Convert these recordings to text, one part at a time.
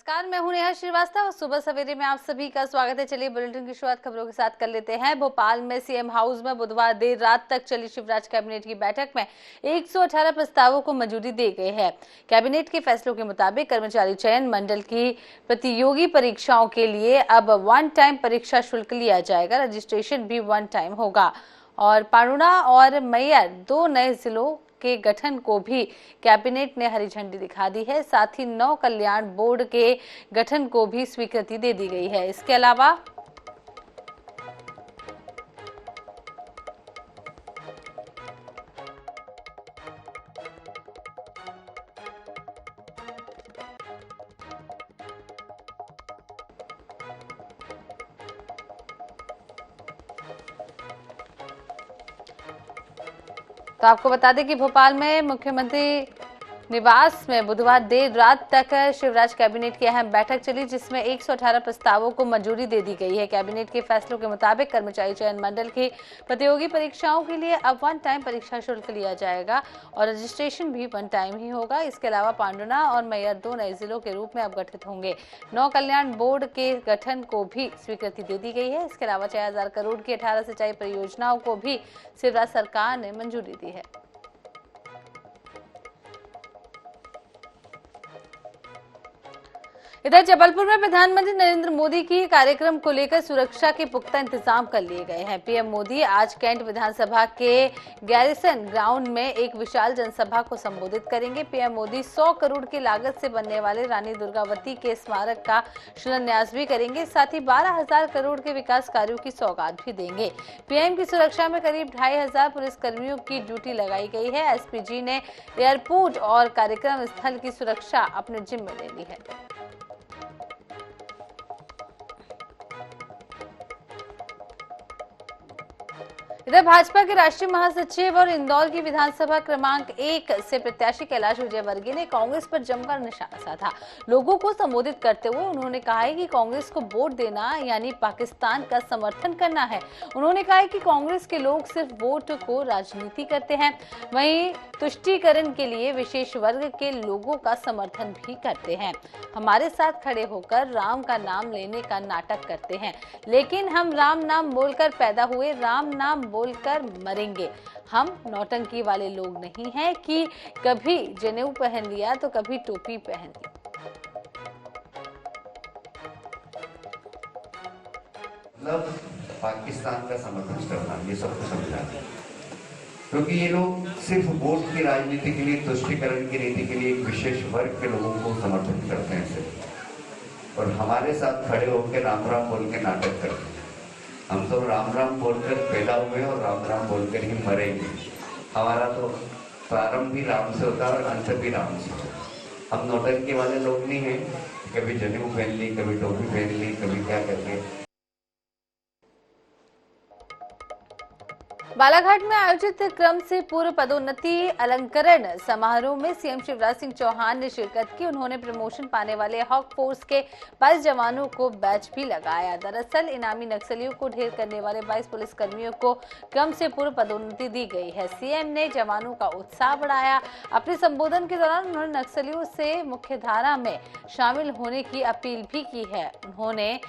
नमस्कार, मैं हूं नेहा श्रीवास्तव। सुबह सवेरे में आप सभी का स्वागत है। चलिए बुलेटिन की शुरुआत खबरों के साथ कर लेते हैं। भोपाल में सीएम हाउस में बुधवार देर रात तक चली शिवराज कैबिनेट की बैठक में 118 प्रस्तावों को मंजूरी दी गई है। कैबिनेट के फैसलों के मुताबिक कर्मचारी चयन मंडल की प्रतियोगी परीक्षाओं के लिए अब वन टाइम परीक्षा शुल्क लिया जाएगा। रजिस्ट्रेशन भी वन टाइम होगा और पांडुना और मैयर 2 नए जिलों के गठन को भी कैबिनेट ने हरी झंडी दिखा दी है। साथ ही नौ कल्याण बोर्ड के गठन को भी स्वीकृति दे दी गई है। इसके अलावा तो आपको बता दें कि भोपाल में मुख्यमंत्री निवास में बुधवार देर रात तक शिवराज कैबिनेट की अहम बैठक चली, जिसमें 118 प्रस्तावों को मंजूरी दे दी गई है। कैबिनेट के फैसलों के मुताबिक कर्मचारी चयन मंडल की प्रतियोगी परीक्षाओं के लिए अब वन टाइम परीक्षा शुल्क लिया जाएगा और रजिस्ट्रेशन भी वन टाइम ही होगा। इसके अलावा पांडुना और मैयर 2 नए जिलों के रूप में अब गठित होंगे। नौ कल्याण बोर्ड के गठन को भी स्वीकृति दे दी गई है। इसके अलावा 6000 करोड़ की 18 सिंचाई परियोजनाओं को भी शिवराज सरकार ने मंजूरी दी है। इधर जबलपुर में प्रधानमंत्री नरेंद्र मोदी की कार्यक्रम को लेकर सुरक्षा के पुख्ता इंतजाम कर लिए गए हैं। पीएम मोदी आज कैंट विधानसभा के गैरिसन ग्राउंड में एक विशाल जनसभा को संबोधित करेंगे। पीएम मोदी 100 करोड़ की लागत से बनने वाले रानी दुर्गावती के स्मारक का शिलान्यास भी करेंगे। साथ ही 12,000 करोड़ के विकास कार्यों की सौगात भी देंगे। पीएम की सुरक्षा में करीब 2500 पुलिसकर्मियों की ड्यूटी लगाई गई है। एसपीजी ने एयरपोर्ट और कार्यक्रम स्थल की सुरक्षा अपने जिम्मे ले ली है। इधर भाजपा के राष्ट्रीय महासचिव और इंदौर की विधानसभा क्रमांक 1 से प्रत्याशी कैलाश विजयवर्गीय ने कांग्रेस पर जमकर निशाना साधा। लोगों को संबोधित करते हुए उन्होंने कहा है कि कांग्रेस को वोट देना यानी पाकिस्तान का समर्थन करना है। उन्होंने कहा है कि कांग्रेस के लोग सिर्फ वोट को राजनीति करते हैं, वहीं तुष्टीकरण के लिए विशेष वर्ग के लोगों का समर्थन भी करते हैं। हमारे साथ खड़े होकर राम का नाम लेने का नाटक करते हैं, लेकिन हम राम नाम बोलकर पैदा हुए, राम नाम बोलकर मरेंगे। हम नौटंकी वाले लोग नहीं हैं कि कभी जनेऊ पहन लिया तो कभी टोपी पहन ली। मतलब पाकिस्तान का समर्थन करना, ये सबको समझाना, क्योंकि ये लोग सिर्फ वोट की राजनीति के लिए, तुष्टीकरण की नीति के लिए एक विशेष वर्ग के लोगों को समर्थन करते हैं सिर्फ, और हमारे साथ खड़े होकर राम राम बोल के नाटक करते हैं। हम तो राम राम बोलकर पैदा हुए और राम राम बोलकर ही मरेंगे। हमारा तो प्रारंभ भी राम से होता है और अंत भी राम से होता है। हम नौटंकी वाले लोग नहीं हैं, कभी जनेऊ पहन ली, कभी टोपी पहन ली, कभी क्या करके। बालाघाट में आयोजित क्रम से पूर्व पदोन्नति अलंकरण समारोह में सीएम शिवराज सिंह चौहान ने शिरकत की। उन्होंने प्रमोशन पाने वाले हॉक फोर्स के 22 जवानों को बैच भी लगाया। दरअसल इनामी नक्सलियों को ढेर करने वाले 22 पुलिसकर्मियों को क्रम से पूर्व पदोन्नति दी गई है। सीएम ने जवानों का उत्साह बढ़ाया। अपने संबोधन के दौरान उन्होंने नक्सलियों से मुख्यधारा में शामिल होने की अपील भी की है। उन्होंने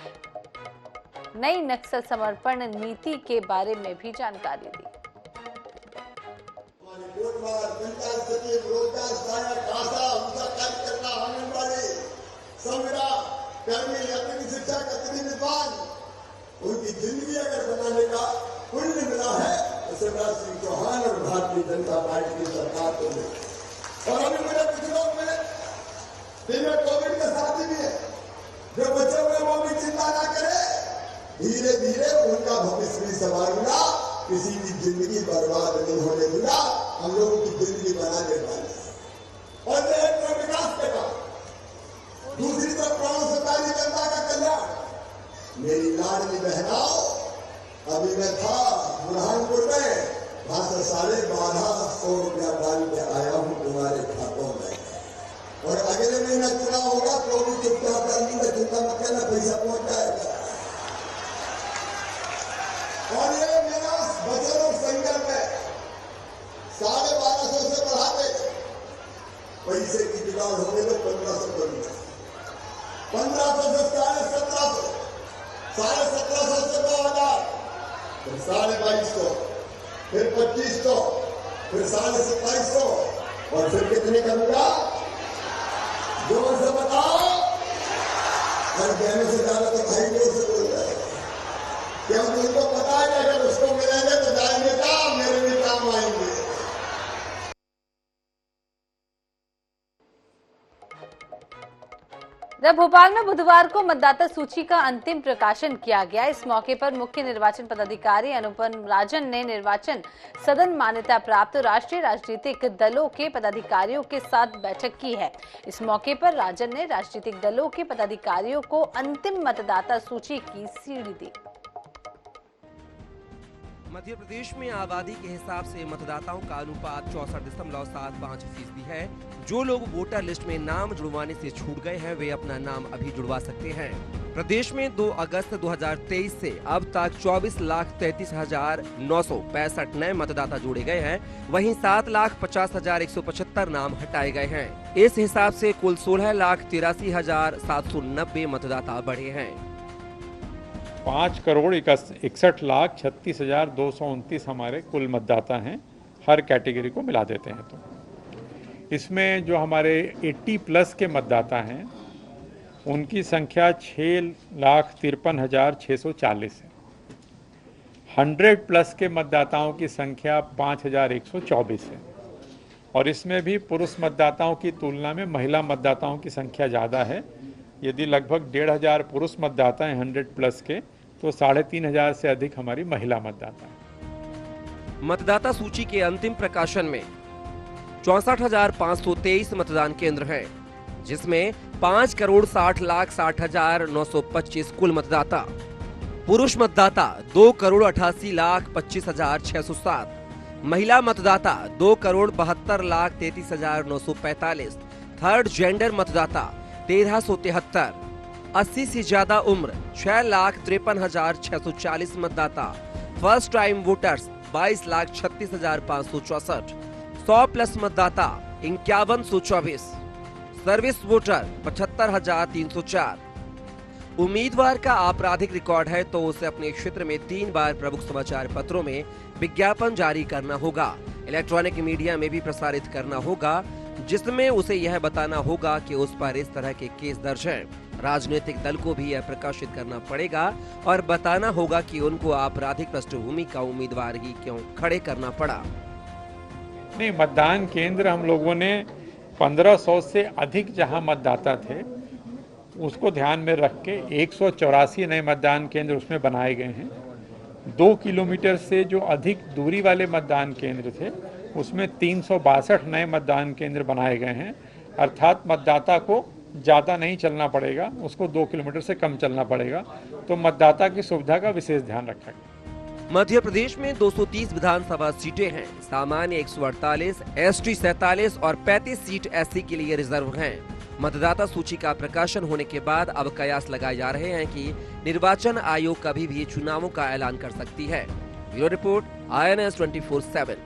नई नक्सल समर्पण नीति के बारे में भी जानकारी दी। उनकी जिंदगी अगर बनाने का पुण्य मिला है तो शिवराज सिंह चौहान और भारतीय जनता पार्टी की सरकार को मिला। और अभी मेरे कुछ लोग मिले जिनमें कोविड के साथी भी है, जो बचे हुए वो भी चिंता ना करे, धीरे धीरे उनका भविष्य भी संवारूंगा, किसी की जिंदगी बर्बाद नहीं होने दूंगा, हम लोगों की जिंदगी बनाने वाले। और एक तरफ विकास के बाद दूसरी तरफ प्राणों से पहली जनता का कल्याण। मेरी लाडली बहनाओं, अभी मैं था बुरहानपुर में, वहां से 1250 रुपया डाल के आया हूं तुम्हारे खातों में, और अगले महीना चुनाव होगा तो भी चुपचाप कर लूंगा, चिंता मत करना, पैसा पहुंच जाएगा। और ये मेरा वचन और संकल्प है, 1250 से बढ़ा के पैसे की जुगाड़ होने में 1500 करूंगा। 1500 से 1750, 1750 से 2000, फिर 2250, फिर 2500, फिर 2750 और फिर कितने करूंगा? जोर से बताओ। और कहने से ज्यादा तो भाई जोर से बोल रहे हैं, क्योंकि उनको पता है अगर उसको मिलेंगे तो जाएंगे काम, मेरे भी काम आएंगे। जब भोपाल में बुधवार को मतदाता सूची का अंतिम प्रकाशन किया गया, इस मौके पर मुख्य निर्वाचन पदाधिकारी अनुपम राजन ने निर्वाचन सदन मान्यता प्राप्त राष्ट्रीय राजनीतिक दलों के पदाधिकारियों के साथ बैठक की है। इस मौके पर राजन ने राजनीतिक दलों के पदाधिकारियों को अंतिम मतदाता सूची की सीडी दी। मध्य प्रदेश में आबादी के हिसाब से मतदाताओं का अनुपात 64.75% है। जो लोग वोटर लिस्ट में नाम जुड़वाने से छूट गए हैं, वे अपना नाम अभी जुड़वा सकते हैं। प्रदेश में 2 अगस्त 2023 से अब तक 24,33,965 नए मतदाता जोड़े गए हैं। वहीं 7,50,175 नाम हटाए गए हैं। इस हिसाब से कुल 16,83,790 मतदाता बढ़े हैं। 5,61,36,229 हमारे कुल मतदाता हैं, हर कैटेगरी को मिला देते हैं। तो इसमें जो हमारे 80 प्लस के मतदाता हैं उनकी संख्या 6,53,640 है। 100 प्लस के मतदाताओं की संख्या 5,124 है और इसमें भी पुरुष मतदाताओं की तुलना में महिला मतदाताओं की संख्या ज़्यादा है। यदि लगभग 1,500 पुरुष मतदाता हैं 100 प्लस के, तो 3,500 से अधिक हमारी महिला मतदाता हैं। मतदाता सूची के अंतिम प्रकाशन में 64,523 मतदान केंद्र हैं, जिसमें 5,60,60,925 कुल मतदाता। पुरुष मतदाता 2,88,25,607, महिला मतदाता 2,72,33,945, थर्ड जेंडर मतदाता 1,373, 80 से ज्यादा उम्र 6,53,640 मतदाता, फर्स्ट टाइम वोटर्स 22,36,564, 100 प्लस मतदाता 51,124, सर्विस वोटर 75,304। उम्मीदवार का आपराधिक रिकॉर्ड है तो उसे अपने क्षेत्र में 3 बार प्रमुख समाचार पत्रों में विज्ञापन जारी करना होगा, इलेक्ट्रॉनिक मीडिया में भी प्रसारित करना होगा, जिसमें उसे यह बताना होगा कि उस पर इस तरह के केस दर्ज हैं। राजनीतिक दल को भी यह प्रकाशित करना पड़ेगा और बताना होगा कि उनको आपराधिक पृष्ठभूमि का उम्मीदवार ही क्यों खड़े करना पड़ा। नहीं, मतदान केंद्र हम लोगों ने 1500 से अधिक जहां मतदाता थे उसको ध्यान में रख के 184 नए मतदान केंद्र उसमें बनाए गए हैं। 2 किलोमीटर से जो अधिक दूरी वाले मतदान केंद्र थे उसमें 362 नए मतदान केंद्र बनाए गए हैं। अर्थात मतदाता को ज़्यादा नहीं चलना पड़ेगा, उसको 2 किलोमीटर से कम चलना पड़ेगा। तो मतदाता की सुविधा का विशेष ध्यान रखा गया। मध्य प्रदेश में 230 विधानसभा सीटें हैं। सामान्य 148, एसटी 47 और 35 सीट एससी के लिए रिजर्व हैं। मतदाता सूची का प्रकाशन होने के बाद अब कयास लगाए जा रहे हैं कि निर्वाचन आयोग कभी भी चुनावों का ऐलान कर सकती है। Bureau report, INS 24/7।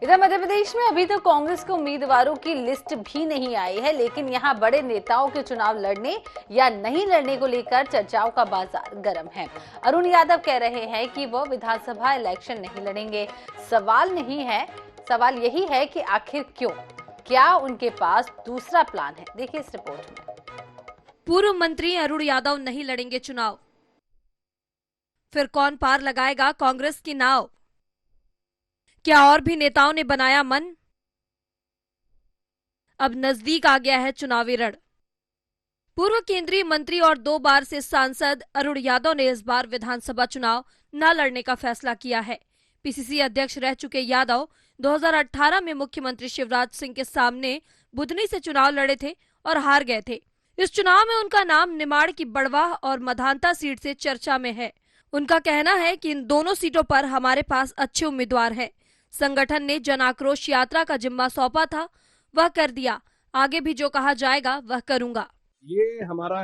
इधर मध्य प्रदेश में अभी तो कांग्रेस के उम्मीदवारों की लिस्ट भी नहीं आई है, लेकिन यहां बड़े नेताओं के चुनाव लड़ने या नहीं लड़ने को लेकर चर्चाओं का बाजार गर्म है। अरुण यादव कह रहे हैं कि वो विधानसभा इलेक्शन नहीं लड़ेंगे। सवाल यही है कि आखिर क्यों? क्या उनके पास दूसरा प्लान है? देखिए इस रिपोर्ट में। पूर्व मंत्री अरुण यादव नहीं लड़ेंगे चुनाव, फिर कौन पार लगाएगा कांग्रेस की नाव? क्या और भी नेताओं ने बनाया मन? अब नजदीक आ गया है चुनावी रण। पूर्व केंद्रीय मंत्री और 2 बार से सांसद अरुण यादव ने इस बार विधानसभा चुनाव न लड़ने का फैसला किया है। पीसीसी अध्यक्ष रह चुके यादव 2018 में मुख्यमंत्री शिवराज सिंह के सामने बुधनी से चुनाव लड़े थे और हार गए थे। इस चुनाव में उनका नाम निमाड़ की बड़वाह और मधानता सीट से चर्चा में है। उनका कहना है कि इन दोनों सीटों पर हमारे पास अच्छे उम्मीदवार हैं। संगठन ने जन आक्रोश यात्रा का जिम्मा सौंपा था, वह कर दिया। आगे भी जो कहा जाएगा वह करूंगा। ये हमारा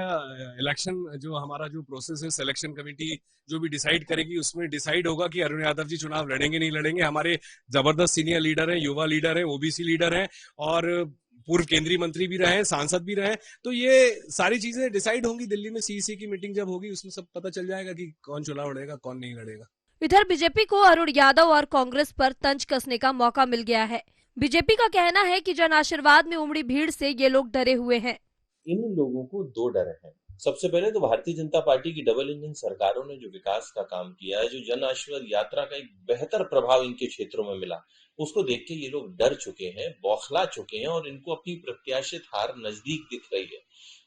इलेक्शन जो प्रोसेस है, सिलेक्शन कमेटी जो भी डिसाइड करेगी उसमें डिसाइड होगा कि अरुण यादव जी चुनाव लड़ेंगे नहीं लड़ेंगे। हमारे जबरदस्त सीनियर लीडर हैं, युवा लीडर हैं, ओबीसी लीडर हैं और पूर्व केंद्रीय मंत्री भी रहे, सांसद भी रहे। तो ये सारी चीजें डिसाइड होंगी दिल्ली में, सीईसी की मीटिंग जब होगी उसमें सब पता चल जाएगा कि कौन चुनाव लड़ेगा कौन नहीं लड़ेगा। इधर बीजेपी को अरुण यादव और कांग्रेस पर तंज कसने का मौका मिल गया है। बीजेपी का कहना है कि जन आशीर्वाद में उमड़ी भीड़ से ये लोग डरे हुए हैं। इन लोगों को दो डर हैं। सबसे पहले तो भारतीय जनता पार्टी की डबल इंजन सरकारों ने जो विकास का काम किया है, जो जन आशीर्वाद यात्रा का एक बेहतर प्रभाव इनके क्षेत्रों में मिला, उसको देख के ये लोग डर चुके हैं, बौखला चुके हैं और इनको अपनी प्रत्याशित हार नजदीक दिख रही है।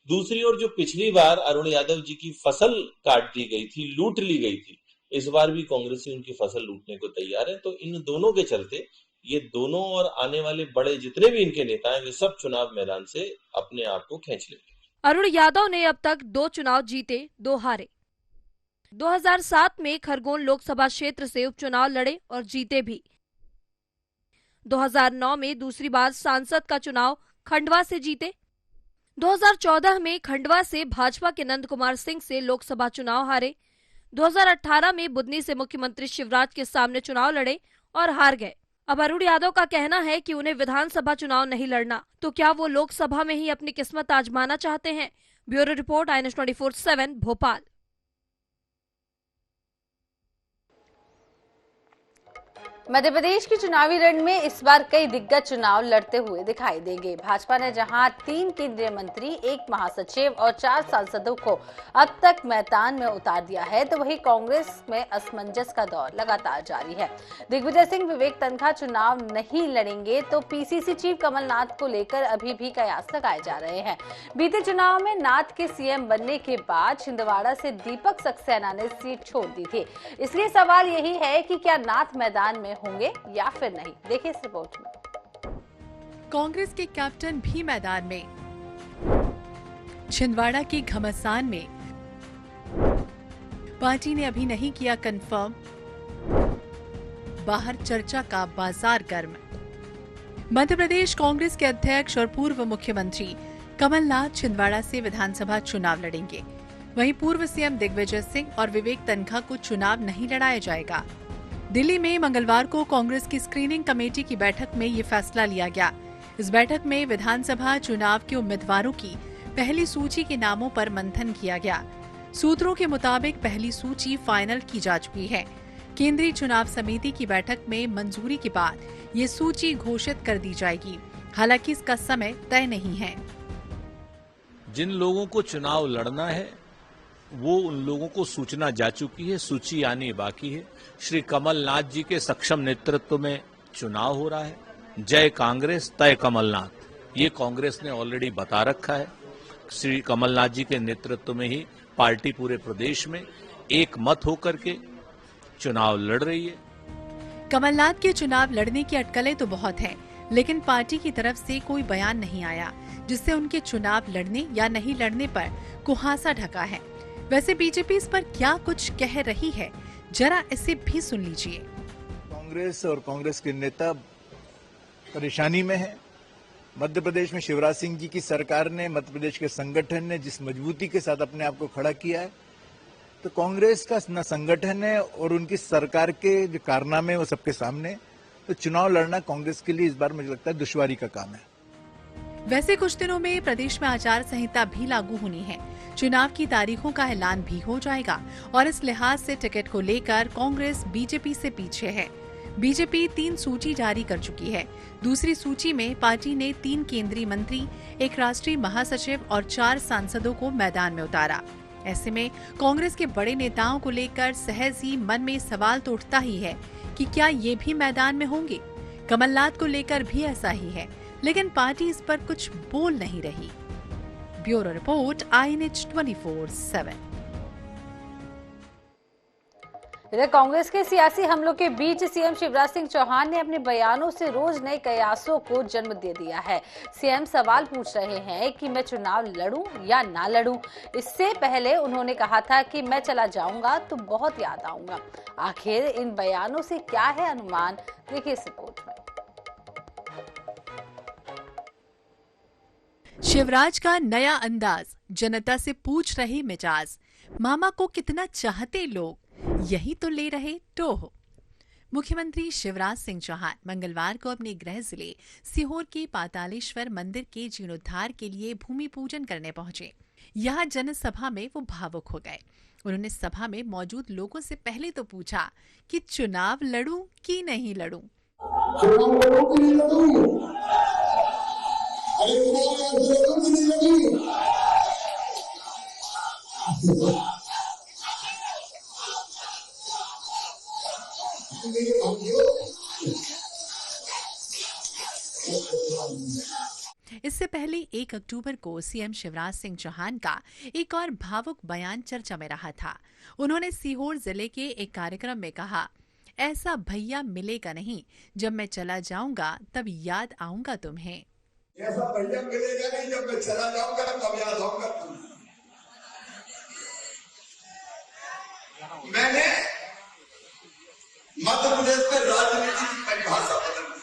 दूसरी ओर जो पिछली बार अरुण यादव जी की फसल काट दी गई थी, लूट ली गई थी, इस बार भी कांग्रेसी उनकी फसल लूटने को तैयार है। तो इन दोनों के चलते ये दोनों और आने वाले बड़े जितने भी इनके नेता हैं, वे सब चुनाव मैदान से अपने आप को खींच लेंगे। अरुण यादव ने अब तक 2 चुनाव जीते, 2 हारे। 2007 में खरगोन लोकसभा क्षेत्र से उपचुनाव लड़े और जीते भी। 2009 में दूसरी बार सांसद का चुनाव खंडवा से जीते। 2014 में खंडवा से भाजपा के नंद कुमार सिंह से लोकसभा चुनाव हारे। 2018 में बुदनी से मुख्यमंत्री शिवराज के सामने चुनाव लड़े और हार गए। अब अरुण यादव का कहना है कि उन्हें विधानसभा चुनाव नहीं लड़ना, तो क्या वो लोकसभा में ही अपनी किस्मत आजमाना चाहते हैं? Bureau report, INS 24/7 Bhopal. Madhya Pradesh की चुनावी रण में इस बार कई दिग्गज चुनाव लड़ते हुए दिखाई देंगे। भाजपा ने जहां 3 केंद्रीय मंत्री, 1 महासचिव और 4 सांसदों को अब तक मैदान में उतार दिया है, तो वहीं कांग्रेस में असमंजस का दौर लगातार जारी है। दिग्विजय सिंह, विवेक तन्खा चुनाव नहीं लड़ेंगे तो पीसीसी चीफ कमलनाथ को लेकर अभी भी कयास लगाए जा रहे हैं। बीते चुनाव में नाथ के सीएम बनने के बाद छिंदवाड़ा से दीपक सक्सेना ने सीट छोड़ दी थी। इसलिए सवाल यही है कि क्या नाथ मैदान में होंगे या फिर नहीं। देखिए इस रिपोर्ट में। कांग्रेस के कैप्टन भी मैदान में। छिंदवाड़ा के घमासान में पार्टी ने अभी नहीं किया कंफर्म, बाहर चर्चा का बाजार गर्म। मध्य प्रदेश कांग्रेस के अध्यक्ष और पूर्व मुख्यमंत्री कमलनाथ छिंदवाड़ा से विधानसभा चुनाव लड़ेंगे। वहीं पूर्व सीएम दिग्विजय सिंह और विवेक तन्खा को चुनाव नहीं लड़ाया जाएगा। दिल्ली में मंगलवार को कांग्रेस की स्क्रीनिंग कमेटी की बैठक में ये फैसला लिया गया। इस बैठक में विधानसभा चुनाव के उम्मीदवारों की पहली सूची के नामों पर मंथन किया गया। सूत्रों के मुताबिक पहली सूची फाइनल की जा चुकी है। केंद्रीय चुनाव समिति की बैठक में मंजूरी के बाद ये सूची घोषित कर दी जाएगी। हालांकि इसका समय तय नहीं है। जिन लोगों को चुनाव लड़ना है वो उन लोगों को सूचना जा चुकी है, सूची आनी बाकी है। श्री कमलनाथ जी के सक्षम नेतृत्व में चुनाव हो रहा है। जय कांग्रेस तय कमलनाथ, ये कांग्रेस ने ऑलरेडी बता रखा है। श्री कमलनाथ जी के नेतृत्व में ही पार्टी पूरे प्रदेश में एक मत होकर के चुनाव लड़ रही है। कमलनाथ के चुनाव लड़ने की अटकलें तो बहुत हैं, लेकिन पार्टी की तरफ से कोई बयान नहीं आया जिससे उनके चुनाव लड़ने या नहीं लड़ने पर कुहासा ढका है। वैसे बीजेपी इस पर क्या कुछ कह रही है, जरा इसे भी सुन लीजिए। कांग्रेस और कांग्रेस के नेता परेशानी में है। मध्य प्रदेश में शिवराज सिंह जी की सरकार ने, मध्य प्रदेश के संगठन ने जिस मजबूती के साथ अपने आप को खड़ा किया है, तो कांग्रेस का न संगठन है और उनकी सरकार के जो कारनामे वो सबके सामने, तो चुनाव लड़ना कांग्रेस के लिए इस बार मुझे लगता है दुश्वारी का काम है। वैसे कुछ दिनों में प्रदेश में आचार संहिता भी लागू होनी है। चुनाव की तारीखों का ऐलान भी हो जाएगा और इस लिहाज से टिकट को लेकर कांग्रेस बीजेपी से पीछे है। बीजेपी 3 सूची जारी कर चुकी है। दूसरी सूची में पार्टी ने 3 केंद्रीय मंत्री, 1 राष्ट्रीय महासचिव और 4 सांसदों को मैदान में उतारा। ऐसे में कांग्रेस के बड़े नेताओं को लेकर सहज ही मन में सवाल तो उठता ही है कि क्या ये भी मैदान में होंगे। कमलनाथ को लेकर भी ऐसा ही है, लेकिन पार्टी इस पर कुछ बोल नहीं रही। Bureau report, INS 24/7। इधर कांग्रेस के सियासी हमलों के बीच सीएम शिवराज सिंह चौहान ने अपने बयानों से रोज नए कयासों को जन्म दे दिया है। सीएम सवाल पूछ रहे हैं कि मैं चुनाव लड़ूं या ना लड़ूं। इससे पहले उन्होंने कहा था कि मैं चला जाऊंगा तो बहुत याद आऊंगा। आखिर इन बयानों से क्या है अनुमान, देखिए इस रिपोर्ट में। शिवराज का नया अंदाज, जनता से पूछ रहे मिजाज, मामा को कितना चाहते लोग, यही तो ले रहे टोह। मुख्यमंत्री शिवराज सिंह चौहान मंगलवार को अपने गृह जिले सीहोर के पातालेश्वर मंदिर के जीर्णोद्धार के लिए भूमि पूजन करने पहुंचे। यहां जनसभा में वो भावुक हो गए। उन्होंने सभा में मौजूद लोगों से पहले तो पूछा कि चुनाव लड़ूं कि नहीं लड़ूं। इससे पहले 1 अक्टूबर को सीएम शिवराज सिंह चौहान का एक और भावुक बयान चर्चा में रहा था। उन्होंने सीहोर जिले के एक कार्यक्रम में कहा, ऐसा भैया मिलेगा नहीं, जब मैं चला जाऊंगा तब याद आऊंगा तुम्हें। ऐसा भैया मिलेगा नहीं, जब मैं चला जाऊंगा तब याद आऊंगा तुम्हें। मैंने मध्य प्रदेश में राजनीति की परिभाषा बदल दी।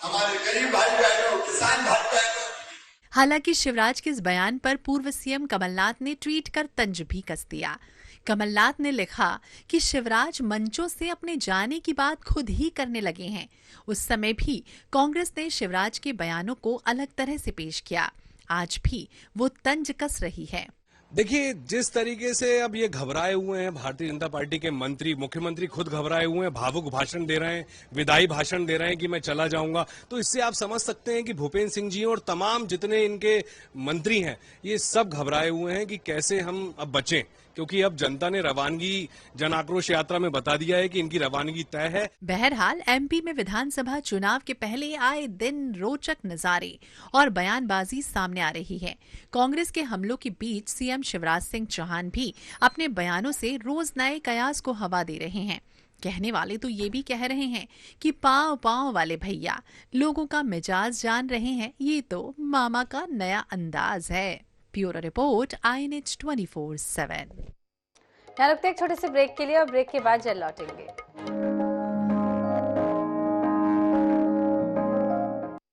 हमारे गरीब भाई बहनों, किसान भाई बहनों। हालांकि शिवराज के इस बयान पर पूर्व सीएम कमलनाथ ने ट्वीट कर तंज भी कस दिया। कमलनाथ ने लिखा कि शिवराज मंचों से अपने जाने की बात खुद ही करने लगे हैं। उस समय भी कांग्रेस ने शिवराज के बयानों को अलग तरह से पेश किया। आज भी वो तंज कस रही है। देखिए, जिस तरीके से अब ये घबराए हुए हैं भारतीय जनता पार्टी के मंत्री, मुख्यमंत्री खुद घबराए हुए हैं, भावुक भाषण दे रहे हैं, विदाई भाषण दे रहे हैं कि मैं चला जाऊंगा, तो इससे आप समझ सकते हैं कि भूपेंद्र सिंह जी और तमाम जितने इनके मंत्री हैं, ये सब घबराए हुए हैं कि कैसे हम अब बचें, क्योंकि अब जनता ने रवानगी जन आक्रोश यात्रा में बता दिया है कि इनकी रवानगी तय है। बहरहाल एमपी में विधानसभा चुनाव के पहले आए दिन रोचक नजारे और बयानबाजी सामने आ रही है। कांग्रेस के हमलों के बीच सीएम शिवराज सिंह चौहान भी अपने बयानों से रोज नए कयास को हवा दे रहे हैं। कहने वाले तो ये भी कह रहे हैं कि पांव पांव वाले भैया लोगों का मिजाज जान रहे हैं, ये तो मामा का नया अंदाज है। Bureau report, INH 24/7। यहाँ रुकते एक छोटे से ब्रेक के लिए और ब्रेक के बाद जल्द लौटेंगे।